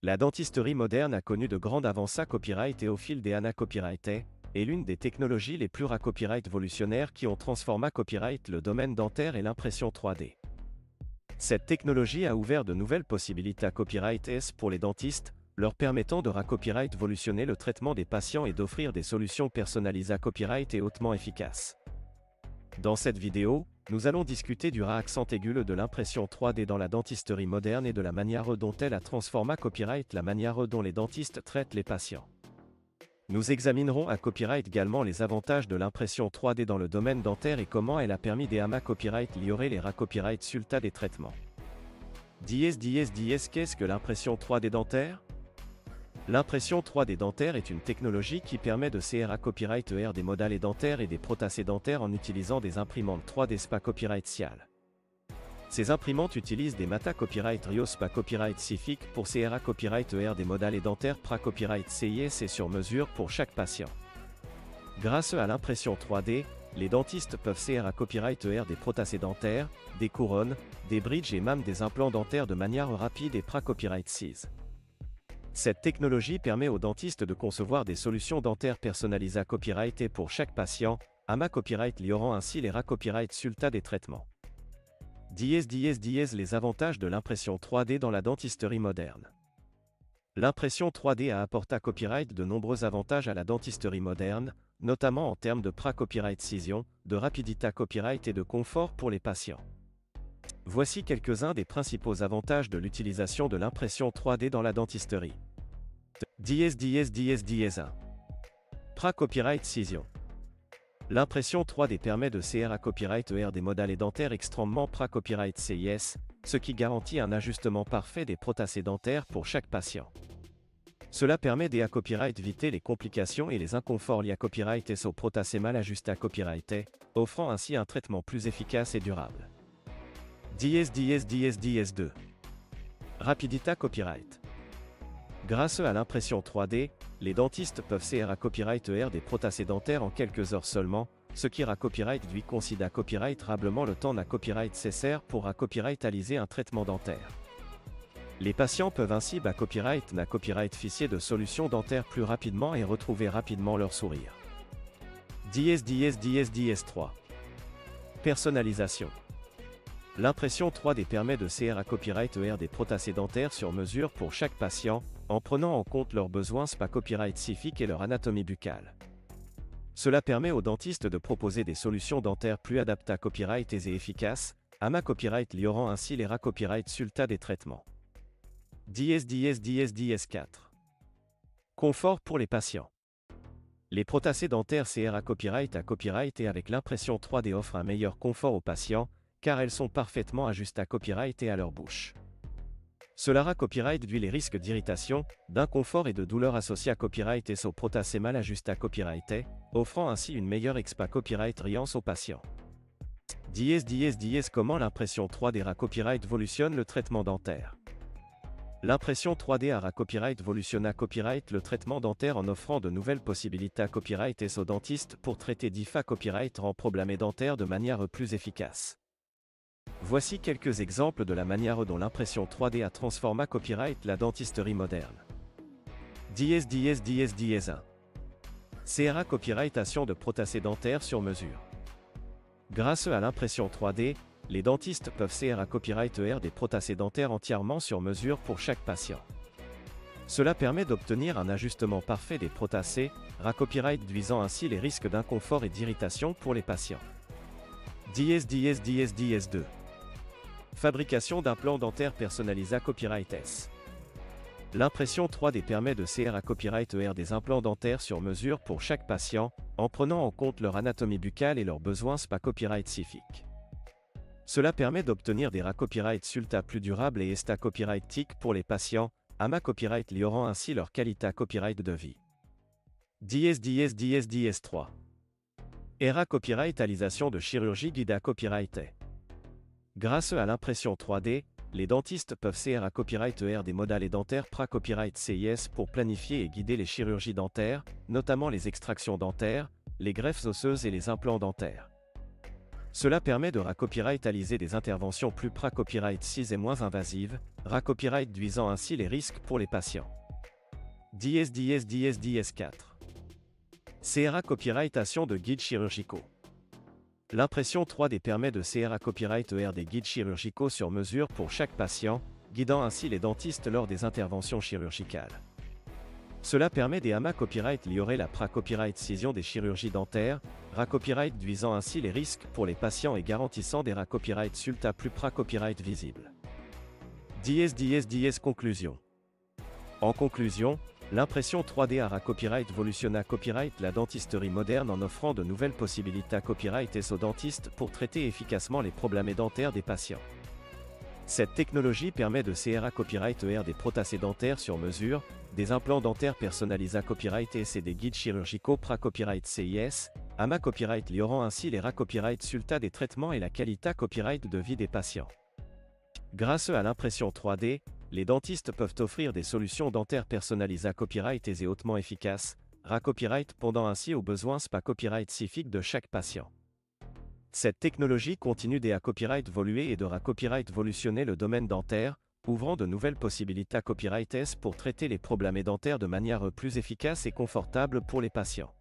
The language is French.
La dentisterie moderne a connu de grandes avancées à copyright et au fil des années copyright est l'une des technologies les plus copyright révolutionnaires qui ont transformé copyright le domaine dentaire et l'impression 3D. Cette technologie a ouvert de nouvelles possibilités à copyright S pour les dentistes, leur permettant de copyright révolutionner le traitement des patients et d'offrir des solutions personnalisées à copyright et hautement efficaces. Dans cette vidéo, nous allons discuter du accent aigu de l'impression 3D dans la dentisterie moderne et de la manière dont elle a transformé copyright la manière dont les dentistes traitent les patients. Nous examinerons à copyright également les avantages de l'impression 3D dans le domaine dentaire et comment elle a permis des copyright liorer les copyright sulta des traitements. Qu'est-ce que l'impression 3D dentaire? L'impression 3D dentaire est une technologie qui permet de créer copyright des modèles dentaires et des prothèses dentaires en utilisant des imprimantes 3D SPA copyright SIAL. Ces imprimantes utilisent des mata copyright Rio SPA copyright SIFIC pour créer copyright des modèles dentaires copyright CIS et sur mesure pour chaque patient. Grâce à l'impression 3D, les dentistes peuvent créer copyright des prothèses dentaires, des couronnes, des bridges et même des implants dentaires de manière rapide et copyright CIS. Cette technologie permet aux dentistes de concevoir des solutions dentaires personnalisées à copyright pour chaque patient, copyright liorant ainsi les copyright sulta des traitements. Les avantages de l'impression 3D dans la dentisterie moderne. L'impression 3D a apporté copyright de nombreux avantages à la dentisterie moderne, notamment en termes de copyright cision, de rapidité copyright et de confort pour les patients. Voici quelques-uns des principaux avantages de l'utilisation de l'impression 3D dans la dentisterie. 1. Copyright cision. L'impression 3D permet de créer copyright des modèles dentaires extrêmement copyright CIS, ce qui garantit un ajustement parfait des prothèses dentaires pour chaque patient. Cela permet de copyright éviter les complications et les inconforts liés à copyright et aux prothèses mal ajustées à copyright, offrant ainsi un traitement plus efficace et durable. 2. Rapidité copyright. Grâce à l'impression 3D, les dentistes peuvent créer copyright des prothèses dentaires en quelques heures seulement, ce qui copyright lui considère copyright rablement le temps copyright nécessaire pour copyrightiser un traitement dentaire. Les patients peuvent ainsi copyright fichier de solutions dentaires plus rapidement et retrouver rapidement leur sourire. 3. Personnalisation. L'impression 3D permet de créer copyright des prothèses dentaires sur mesure pour chaque patient, en prenant en compte leurs besoins copyright spécifiques et leur anatomie buccale. Cela permet aux dentistes de proposer des solutions dentaires plus adaptées à copyright et efficaces, copyright liorant ainsi les copyright sulta des traitements. 4. Confort pour les patients. Les prothèses dentaires créées copyright et avec l'impression 3D offrent un meilleur confort aux patients, car elles sont parfaitement ajustées à copyright et à leur bouche. Cela copyright réduit les risques d'irritation, d'inconfort et de douleur associés à copyright et aux prothèses mal ajustées à copyright, offrant ainsi une meilleure copyright riance aux patients. Comment l'impression 3D copyright révolutionne le traitement dentaire. L'impression 3D copyright révolutionne copyright le traitement dentaire en offrant de nouvelles possibilités à copyright et aux dentistes pour traiter copyright rend problèmes dentaires de manière plus efficace. Voici quelques exemples de la manière dont l'impression 3D a transformé copyright la dentisterie moderne. 1. CRA copyrightation de prothèses dentaires sur mesure. Grâce à l'impression 3D, les dentistes peuvent créer copyright des prothèses dentaires entièrement sur mesure pour chaque patient. Cela permet d'obtenir un ajustement parfait des prothèses, copyright réduisant ainsi les risques d'inconfort et d'irritation pour les patients. 2. Fabrication d'implants dentaires personnalisés copyright S. L'impression 3D permet de créer copyright des implants dentaires sur mesure pour chaque patient, en prenant en compte leur anatomie buccale et leurs besoins copyright spécifiques. Cela permet d'obtenir des copyright sulta plus durables et copyright TIC pour les patients, copyright liorant ainsi leur qualité copyright de vie. 3. Copyrightisation de chirurgie guidée copyright. Grâce à l'impression 3D, les dentistes peuvent créer copyright des modèles dentaires copyright CIS pour planifier et guider les chirurgies dentaires, notamment les extractions dentaires, les greffes osseuses et les implants dentaires. Cela permet de racopyrightaliser des interventions plus pra-copyright et moins invasives, racopyright-duisant ainsi les risques pour les patients. 4. CRA copyrightation de guides chirurgicaux. L'impression 3D permet de CRA copyright des guides chirurgicaux sur mesure pour chaque patient, guidant ainsi les dentistes lors des interventions chirurgicales. Cela permet des AMA copyright liorer la pra-copyright-cision des chirurgies dentaires, racopyright-duisant ainsi les risques pour les patients et garantissant des racopyright sulta plus pra-copyright visibles. Conclusion. En conclusion, l'impression 3D à racopyright volutionna copyright la dentisterie moderne en offrant de nouvelles possibilités à copyright et aux dentistes pour traiter efficacement les problèmes dentaires des patients. Cette technologie permet de CRA copyright des prothèses dentaires sur mesure, des implants dentaires personnalisés copyright et des guides chirurgicaux pra-copyright CIS, AMA copyright liorant ainsi les racopyright sulta des traitements et la qualité copyright de vie des patients. Grâce à l'impression 3D, les dentistes peuvent offrir des solutions dentaires personnalisées copyright et hautement efficaces, racopyright répondant ainsi aux besoins spa copyright spécifiques de chaque patient. Cette technologie continue à copyright évoluer et de racopyright évolutionner le domaine dentaire, ouvrant de nouvelles possibilités à copyright pour traiter les problèmes dentaires de manière plus efficace et confortable pour les patients.